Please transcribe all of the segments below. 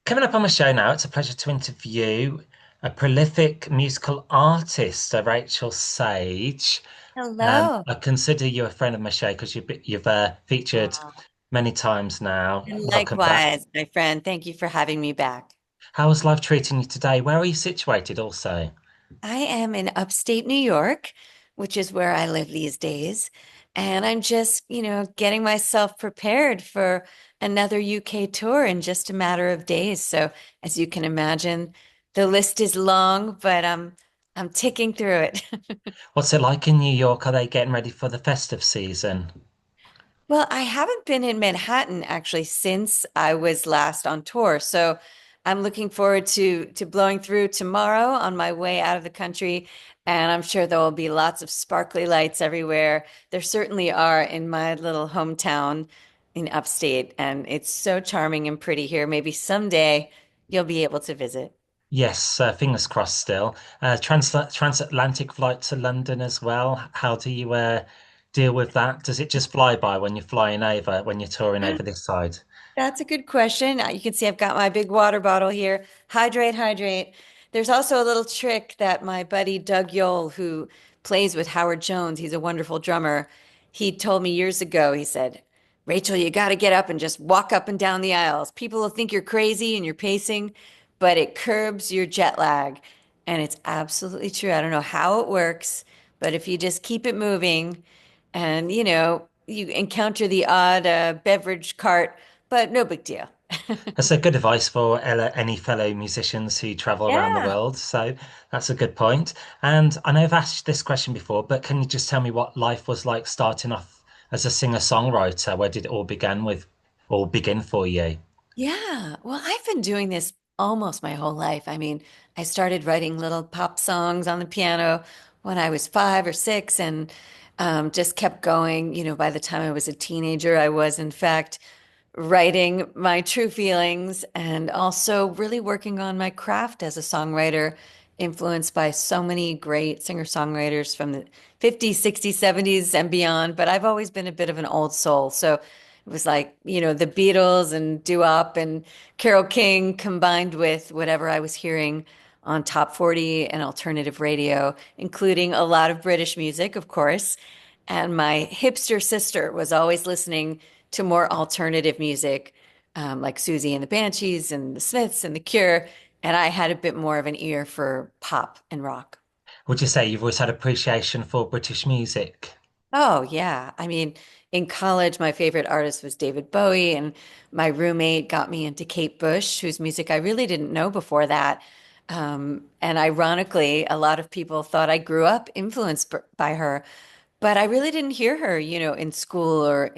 Coming up on the show now, it's a pleasure to interview a prolific musical artist, Rachael Sage. Hello. I consider you a friend of my show because you've featured Aw. many times now. And Welcome back. likewise, my friend. Thank you for having me back. How is life treating you today? Where are you situated also? I am in upstate New York, which is where I live these days. And I'm just, getting myself prepared for another UK tour in just a matter of days. So, as you can imagine, the list is long, but I'm ticking through it. What's it like in New York? Are they getting ready for the festive season? Well, I haven't been in Manhattan actually since I was last on tour. So I'm looking forward to blowing through tomorrow on my way out of the country. And I'm sure there will be lots of sparkly lights everywhere. There certainly are in my little hometown in upstate. And it's so charming and pretty here. Maybe someday you'll be able to visit. Yes, fingers crossed still. Transatlantic flight to London as well. How do you deal with that? Does it just fly by when you're flying over, when you're touring over this side? That's a good question. You can see I've got my big water bottle here. Hydrate, hydrate. There's also a little trick that my buddy Doug Yole, who plays with Howard Jones, he's a wonderful drummer. He told me years ago, he said, Rachel, you got to get up and just walk up and down the aisles. People will think you're crazy and you're pacing, but it curbs your jet lag. And it's absolutely true. I don't know how it works, but if you just keep it moving and, you encounter the odd beverage cart, but no big deal. That's a good advice for any fellow musicians who travel around the Yeah. world. So that's a good point. And I know I've asked this question before, but can you just tell me what life was like starting off as a singer-songwriter? Where did it all begin for you? Yeah. Well, I've been doing this almost my whole life. I mean, I started writing little pop songs on the piano when I was 5 or 6 and just kept going. By the time I was a teenager, I was, in fact, writing my true feelings and also really working on my craft as a songwriter, influenced by so many great singer-songwriters from the 50s, 60s, 70s, and beyond. But I've always been a bit of an old soul. So it was like, the Beatles and doo-wop and Carole King combined with whatever I was hearing on top 40 and alternative radio, including a lot of British music, of course. And my hipster sister was always listening to more alternative music, like Susie and the Banshees and the Smiths and the Cure. And I had a bit more of an ear for pop and rock. Would you say you've always had appreciation for British music? Oh, yeah. I mean, in college, my favorite artist was David Bowie, and my roommate got me into Kate Bush, whose music I really didn't know before that. And ironically, a lot of people thought I grew up influenced by her, but I really didn't hear her, in school or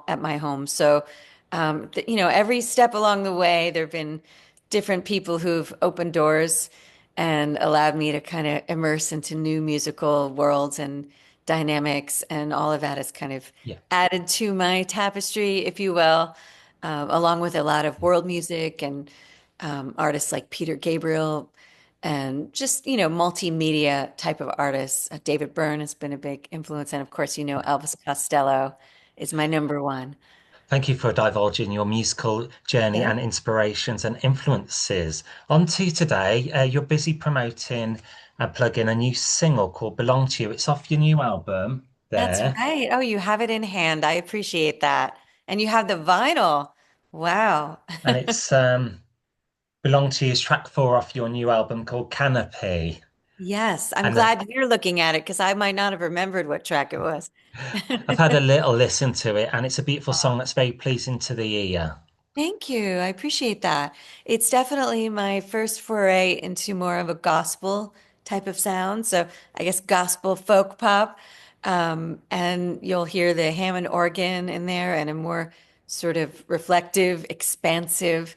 at my home. So, every step along the way, there have been different people who've opened doors and allowed me to kind of immerse into new musical worlds and dynamics, and all of that has kind of Yeah. added to my tapestry, if you will, along with a lot of world music and artists like Peter Gabriel and just, multimedia type of artists. David Byrne has been a big influence. And of course, Elvis Costello is my number one. Thank you for divulging your musical journey Yeah. and inspirations and influences. On to today, you're busy promoting and plugging a new single called Belong to You. It's off your new album That's there. right. Oh, you have it in hand. I appreciate that. And you have the vinyl. Wow. And it's Belong to You is track four off your new album called Canopy. Yes, I'm And glad you're looking at it because I might not have remembered what track it was. I've had a little listen to it, and it's a beautiful song that's very pleasing to the ear. Thank you. I appreciate that. It's definitely my first foray into more of a gospel type of sound. So I guess gospel folk pop. And you'll hear the Hammond organ in there and a more sort of reflective, expansive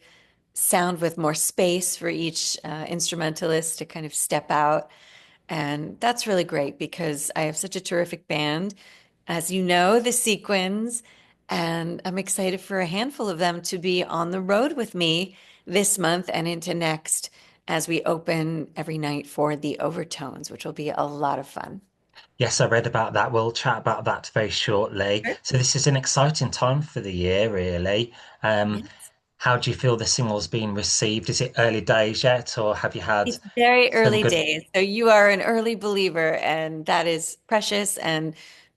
sound with more space for each instrumentalist to kind of step out. And that's really great because I have such a terrific band. As you know, the Sequins, and I'm excited for a handful of them to be on the road with me this month and into next as we open every night for the Overtones, which will be a lot of fun. Yes, I read about that. We'll chat about that very shortly. Sure. So this is an exciting time for the year, really. Um, Yes. How do you feel the single's been received? Is it early days yet, or have you had It's very some early good? days. So you are an early believer, and that is precious. And,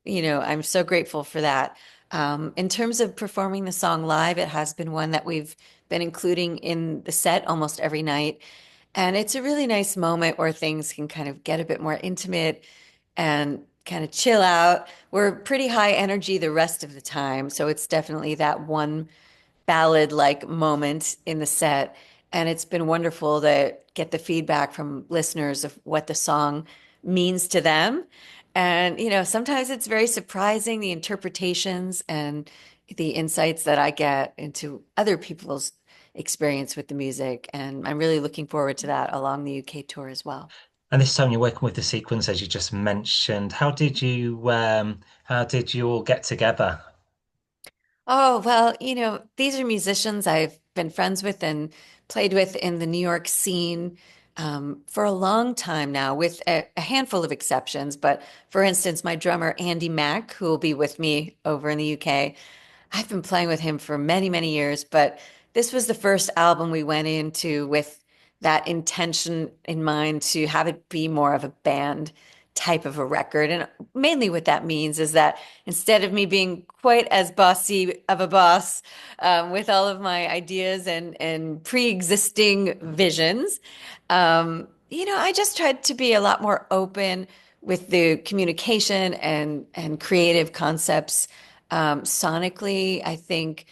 I'm so grateful for that. In terms of performing the song live, it has been one that we've been including in the set almost every night. And it's a really nice moment where things can kind of get a bit more intimate and kind of chill out. We're pretty high energy the rest of the time. So it's definitely that one ballad-like moment in the set. And it's been wonderful to get the feedback from listeners of what the song means to them. And, sometimes it's very surprising, the interpretations and the insights that I get into other people's experience with the music. And I'm really looking forward to that along the UK tour as well. And this time you're working with the Sequins, as you just mentioned. How did you all get together? Oh, well, these are musicians I've been friends with and played with in the New York scene for a long time now, with a handful of exceptions. But for instance, my drummer, Andy Mack, who will be with me over in the UK, I've been playing with him for many, many years, but this was the first album we went into with that intention in mind to have it be more of a band type of a record. And mainly what that means is that instead of me being quite as bossy of a boss with all of my ideas and pre-existing visions, I just tried to be a lot more open with the communication and creative concepts. Sonically, I think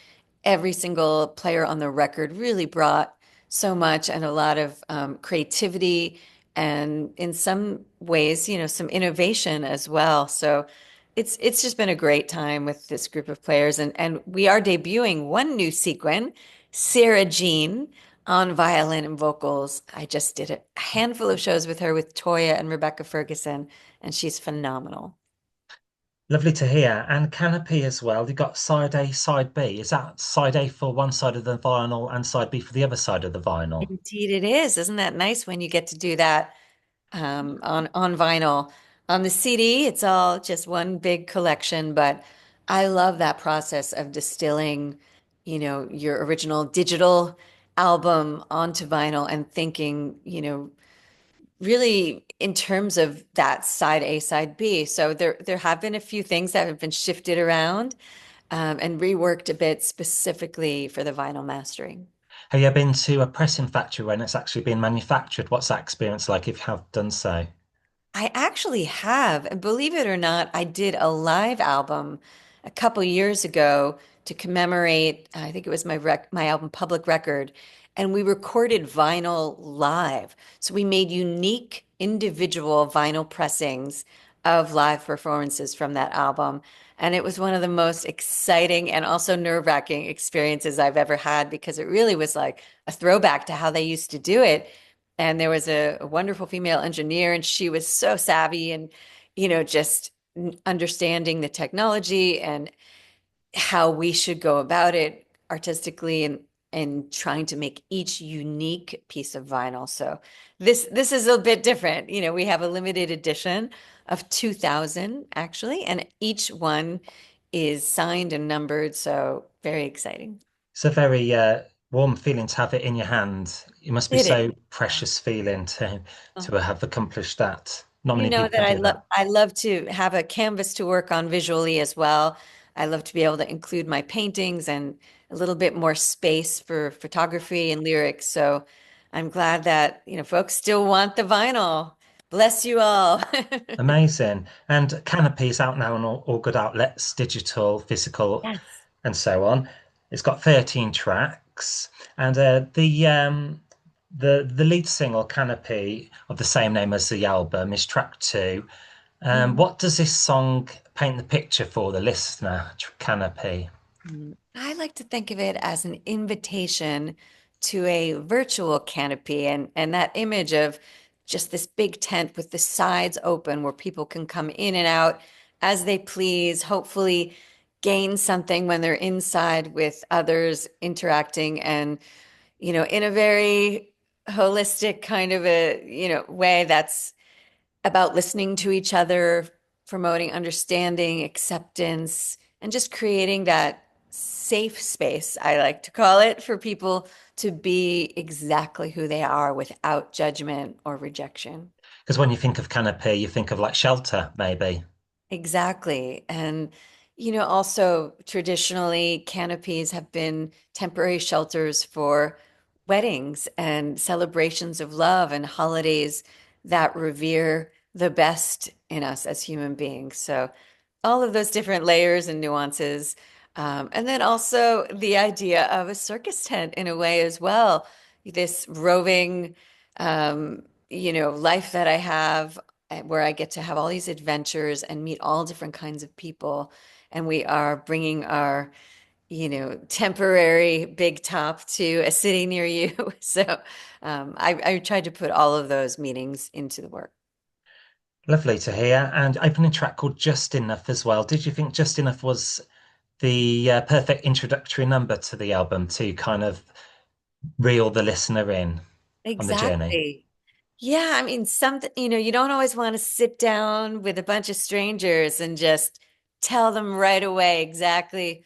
every single player on the record really brought so much and a lot of creativity and in some ways, some innovation as well. So it's just been a great time with this group of players. And we are debuting one new sequin, Sarah Jean, on violin and vocals. I just did a handful of shows with her with Toya and Rebecca Ferguson, and she's phenomenal. Lovely to hear. And Canopy as well. You've got side A, side B. Is that side A for one side of the vinyl and side B for the other side of the vinyl? Indeed, it is. Isn't that nice when you get to do that on vinyl? On the CD, it's all just one big collection, but I love that process of distilling, your original digital album onto vinyl and thinking, really in terms of that side A, side B. So there have been a few things that have been shifted around and reworked a bit specifically for the vinyl mastering. Have you been to a pressing factory when it's actually been manufactured? What's that experience like if you have done so? I actually have, and believe it or not, I did a live album a couple years ago to commemorate, I think it was my album Public Record, and we recorded vinyl live. So we made unique individual vinyl pressings of live performances from that album. And it was one of the most exciting and also nerve-wracking experiences I've ever had because it really was like a throwback to how they used to do it. And there was a wonderful female engineer, and she was so savvy and, just understanding the technology and how we should go about it artistically and trying to make each unique piece of vinyl. So this is a bit different. We have a limited edition of 2000 actually, and each one is signed and numbered. So very exciting. It's a very warm feeling to have it in your hand. It must be It is. so precious feeling to have accomplished that. Not You many know people can that do that. I love to have a canvas to work on visually as well. I love to be able to include my paintings and a little bit more space for photography and lyrics. So I'm glad that, folks still want the vinyl. Bless you all. Amazing. And Canopy's out now on all good outlets, digital, physical, Yes. and so on. It's got 13 tracks, and the lead single Canopy of the same name as the album is track two. Mhm. What does this song paint the picture for the listener, Canopy? I like to think of it as an invitation to a virtual canopy and that image of just this big tent with the sides open where people can come in and out as they please, hopefully gain something when they're inside with others interacting and, in a very holistic kind of a, way that's about listening to each other, promoting understanding, acceptance, and just creating that safe space, I like to call it, for people to be exactly who they are without judgment or rejection. Because when you think of Canopy, you think of like shelter, maybe. Exactly. And, also traditionally, canopies have been temporary shelters for weddings and celebrations of love and holidays that revere the best in us as human beings. So, all of those different layers and nuances. And then also the idea of a circus tent in a way as well. This roving, life that I have where I get to have all these adventures and meet all different kinds of people. And we are bringing our, temporary big top to a city near you. So I tried to put all of those meanings into the work. Lovely to hear. And opening track called Just Enough as well. Did you think Just Enough was the perfect introductory number to the album to kind of reel the listener in on the journey? Exactly. Yeah, I mean, you don't always want to sit down with a bunch of strangers and just tell them right away exactly,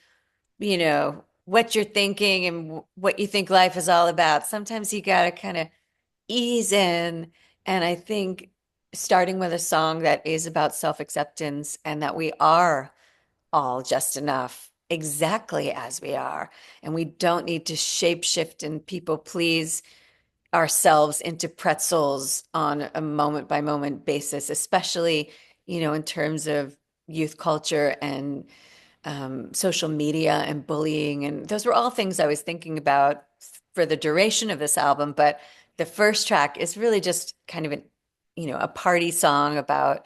what you're thinking and what you think life is all about. Sometimes you got to kind of ease in. And I think starting with a song that is about self-acceptance and that we are all just enough, exactly as we are, and we don't need to shape shift and people please ourselves into pretzels on a moment by moment basis, especially, in terms of youth culture and social media and bullying. And those were all things I was thinking about for the duration of this album. But the first track is really just kind of a party song about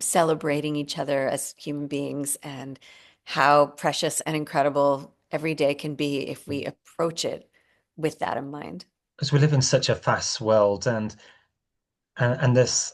celebrating each other as human beings and how precious and incredible every day can be if we approach it with that in mind. Because we live in such a fast world, and this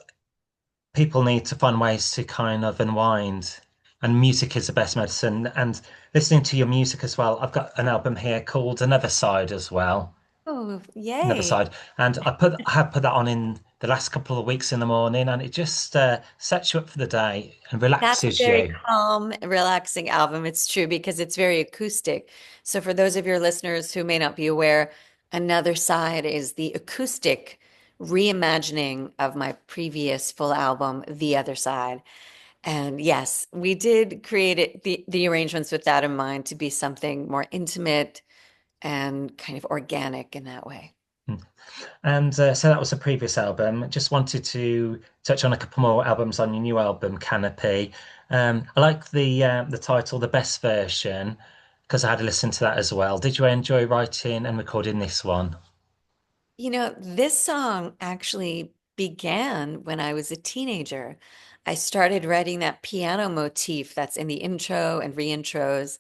people need to find ways to kind of unwind. And music is the best medicine. And listening to your music as well, I've got an album here called Another Side as well. Oh, Another yay. Side. And I have put that on in the last couple of weeks in the morning, and it just sets you up for the day and That's a relaxes very you. calm, relaxing album. It's true because it's very acoustic. So, for those of your listeners who may not be aware, Another Side is the acoustic reimagining of my previous full album, The Other Side. And yes, we did create the arrangements with that in mind to be something more intimate and kind of organic in that way. And so that was the previous album. Just wanted to touch on a couple more albums on your new album, Canopy. I like the title, The Best Version, because I had to listen to that as well. Did you enjoy writing and recording this one? This song actually began when I was a teenager. I started writing that piano motif that's in the intro and reintros,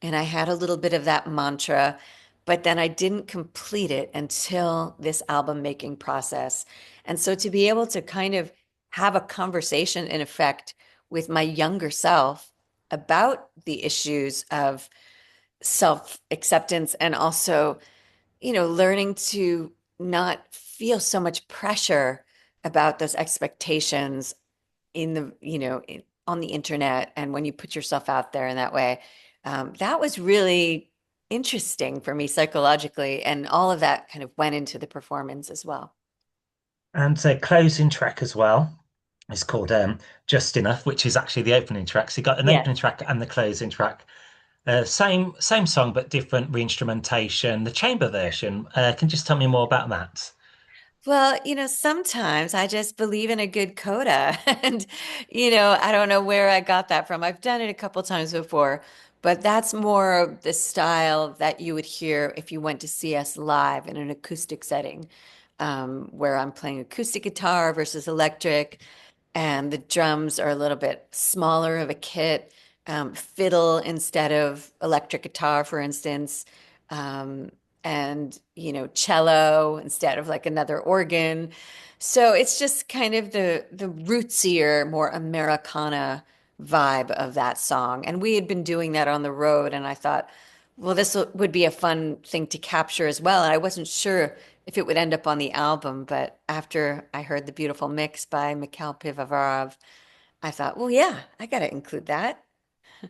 and I had a little bit of that mantra, but then I didn't complete it until this album making process. And so to be able to kind of have a conversation, in effect, with my younger self about the issues of self-acceptance and also learning to not feel so much pressure about those expectations on the internet and when you put yourself out there in that way. That was really interesting for me psychologically, and all of that kind of went into the performance as well. And the closing track as well is called Just Enough, which is actually the opening track. So you got an Yes. opening track and the closing track. Same song, but different reinstrumentation. The chamber version. Can you just tell me more about that? Well, sometimes I just believe in a good coda. And, I don't know where I got that from. I've done it a couple times before, but that's more of the style that you would hear if you went to see us live in an acoustic setting, where I'm playing acoustic guitar versus electric, and the drums are a little bit smaller of a kit, fiddle instead of electric guitar, for instance, um, and cello instead of like another organ. So it's just kind of the rootsier, more Americana vibe of that song. And we had been doing that on the road, and I thought, well, would be a fun thing to capture as well. And I wasn't sure if it would end up on the album, but after I heard the beautiful mix by Mikhail Pivovarov, I thought, well, yeah, I got to include that.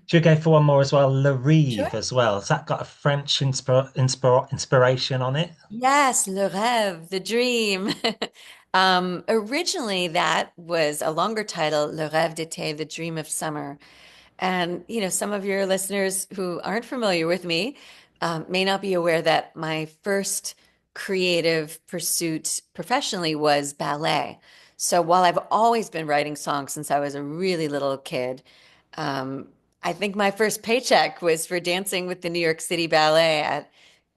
Should we go for one more as well? Le Sure. Rêve as well. Has that got a French inspiration on it? Yes, le rêve, the dream. Originally, that was a longer title, Le rêve d'été, the dream of summer. And, some of your listeners who aren't familiar with me may not be aware that my first creative pursuit professionally was ballet. So while I've always been writing songs since I was a really little kid, um, I think my first paycheck was for dancing with the New York City Ballet at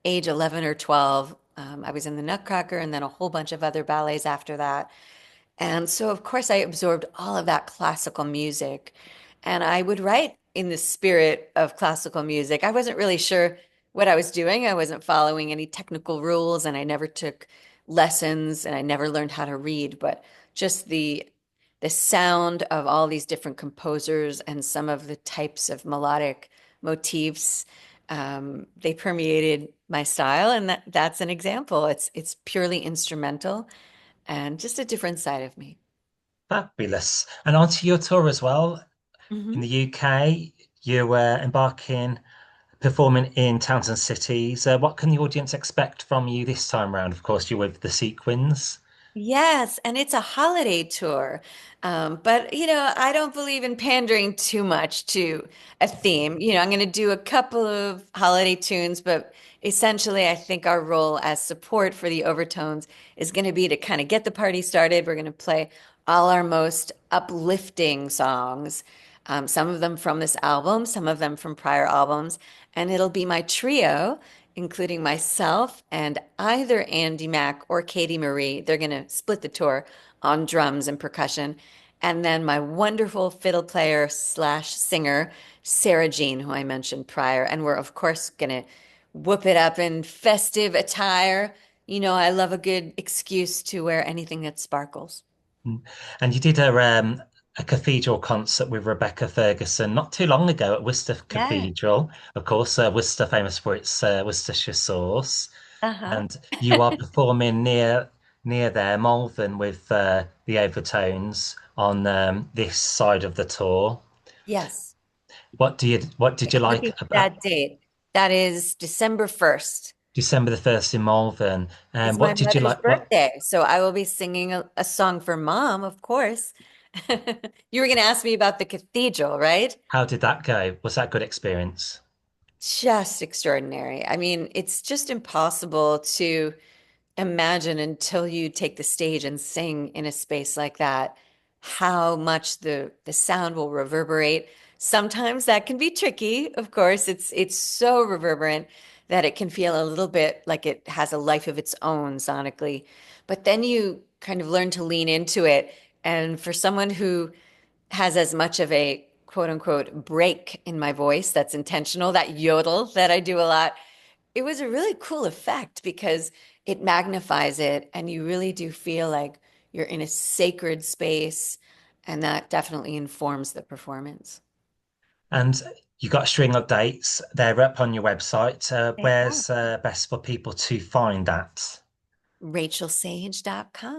age 11 or 12. I was in the Nutcracker and then a whole bunch of other ballets after that. And so, of course, I absorbed all of that classical music. And I would write in the spirit of classical music. I wasn't really sure what I was doing. I wasn't following any technical rules, and I never took lessons, and I never learned how to read. But just the sound of all these different composers and some of the types of melodic motifs, they permeated my style, and that's an example. It's purely instrumental and just a different side of me. Fabulous. And onto your tour as well. In Hmm. the UK, you were embarking, performing in towns and cities. What can the audience expect from you this time round? Of course, you're with the Sequins. Yes, and it's a holiday tour. But I don't believe in pandering too much to a theme. I'm going to do a couple of holiday tunes, but essentially, I think our role as support for the overtones is going to be to kind of get the party started. We're going to play all our most uplifting songs, some of them from this album, some of them from prior albums, and it'll be my trio including myself and either Andy Mack or Katie Marie. They're going to split the tour on drums and percussion. And then my wonderful fiddle player slash singer, Sarah Jean, who I mentioned prior. And we're, of course, going to whoop it up in festive attire. I love a good excuse to wear anything that sparkles. Mm. And you did a cathedral concert with Rebecca Ferguson not too long ago at Worcester Yeah. Cathedral. Of course, Worcester famous for its Worcestershire sauce. Uh-huh. And you are performing near there, Malvern, with the Overtones on this side of the tour. Yes. What did you I'm looking like at about that date. That is December 1st. December the 1st in Malvern? And It's my what did you mother's like? What birthday, so I will be singing a song for mom, of course. You were going to ask me about the cathedral, right? How did that go? Was that a good experience? Just extraordinary. I mean, it's just impossible to imagine until you take the stage and sing in a space like that, how much the sound will reverberate. Sometimes that can be tricky, of course. It's so reverberant that it can feel a little bit like it has a life of its own sonically. But then you kind of learn to lean into it. And for someone who has as much of a quote unquote break in my voice that's intentional, that yodel that I do a lot, it was a really cool effect because it magnifies it and you really do feel like you're in a sacred space, and that definitely informs the performance. And you got a string of dates. They're up on your website. They are. Where's best for people to find that? RachelSage.com.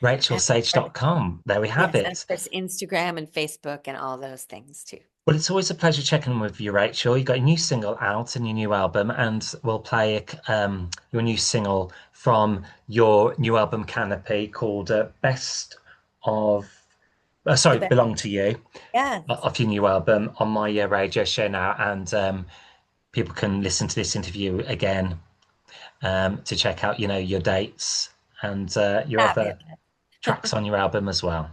And of course, RachelSage.com. There we have yes, and it. of course, Instagram and Facebook and all those things too. Well, it's always a pleasure checking in with you, Rachel. You got a new single out and your new album, and we'll play your new single from your new album Canopy called Best of, The sorry, best. Belong to You, Yes. of your new album on my radio show now. And people can listen to this interview again to check out, your dates and your other Fabulous. tracks on your album as well.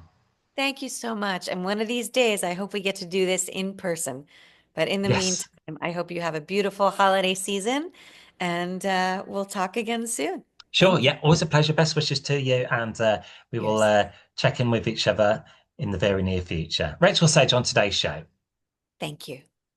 Thank you so much. And one of these days, I hope we get to do this in person. But in the Yes, meantime, I hope you have a beautiful holiday season and we'll talk again soon. sure. Thank you. Yeah, always a pleasure. Best wishes to you. And we will Yes. check in with each other in the very near future. Rachel Sage on today's show. Thank you.